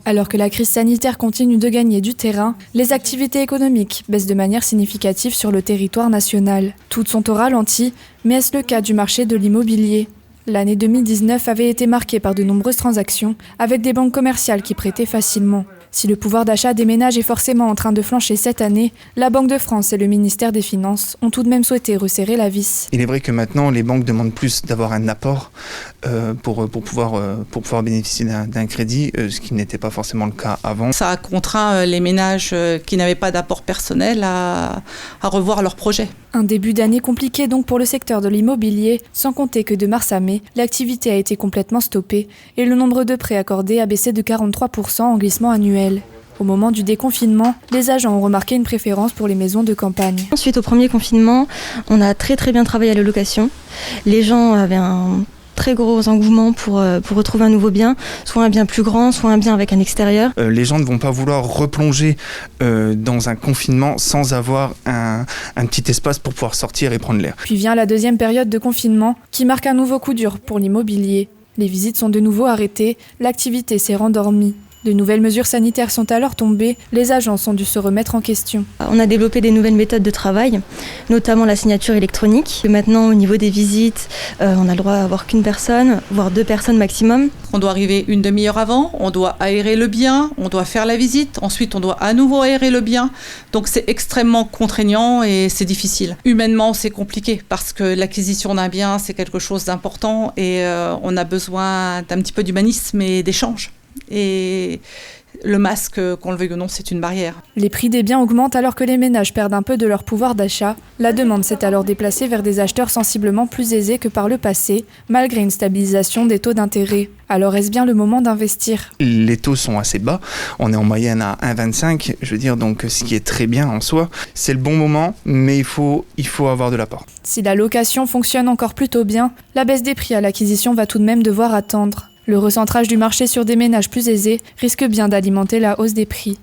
Alors que la crise sanitaire continue de gagner du terrain, les activités économiques baissent de manière significative sur le territoire national. Toutes sont au ralenti, mais est-ce le cas du marché de l'immobilier ? L'année 2019 avait été marquée par de nombreuses transactions, avec des banques commerciales qui prêtaient facilement. Si le pouvoir d'achat des ménages est forcément en train de flancher cette année, la Banque de France et le ministère des Finances ont tout de même souhaité resserrer la vis. Il est vrai que maintenant, les banques demandent plus d'avoir un apport pour pouvoir bénéficier d'un crédit, ce qui n'était pas forcément le cas avant. Ça a contraint les ménages qui n'avaient pas d'apport personnel à revoir leurs projets. Un début d'année compliqué donc pour le secteur de l'immobilier, sans compter que de mars à mai, l'activité a été complètement stoppée et le nombre de prêts accordés a baissé de 43% en glissement annuel. Au moment du déconfinement, les agents ont remarqué une préférence pour les maisons de campagne. Suite au premier confinement, on a très bien travaillé à la location. Les gens avaient un très gros engouement pour retrouver un nouveau bien, soit un bien plus grand, soit un bien avec un extérieur. Les gens ne vont pas vouloir replonger dans un confinement sans avoir un petit espace pour pouvoir sortir et prendre l'air. Puis vient la deuxième période de confinement qui marque un nouveau coup dur pour l'immobilier. Les visites sont de nouveau arrêtées, l'activité s'est rendormie. De nouvelles mesures sanitaires sont alors tombées, les agences ont dû se remettre en question. On a développé des nouvelles méthodes de travail, notamment la signature électronique. Et maintenant, au niveau des visites, on a le droit d'avoir qu'une personne, voire 2 personnes maximum. On doit arriver une demi-heure avant, on doit aérer le bien, on doit faire la visite, ensuite on doit à nouveau aérer le bien. Donc c'est extrêmement contraignant et c'est difficile. Humainement, c'est compliqué parce que l'acquisition d'un bien, c'est quelque chose d'important et on a besoin d'un petit peu d'humanisme et d'échange. Et le masque, qu'on le veuille ou non, c'est une barrière. Les prix des biens augmentent alors que les ménages perdent un peu de leur pouvoir d'achat. La demande s'est alors déplacée vers des acheteurs sensiblement plus aisés que par le passé, malgré une stabilisation des taux d'intérêt. Alors est-ce bien le moment d'investir ? Les taux sont assez bas, on est en moyenne à 1,25, je veux dire, donc ce qui est très bien en soi. C'est le bon moment, mais il faut avoir de l'apport. Si la location fonctionne encore plutôt bien, la baisse des prix à l'acquisition va tout de même devoir attendre. Le recentrage du marché sur des ménages plus aisés risque bien d'alimenter la hausse des prix.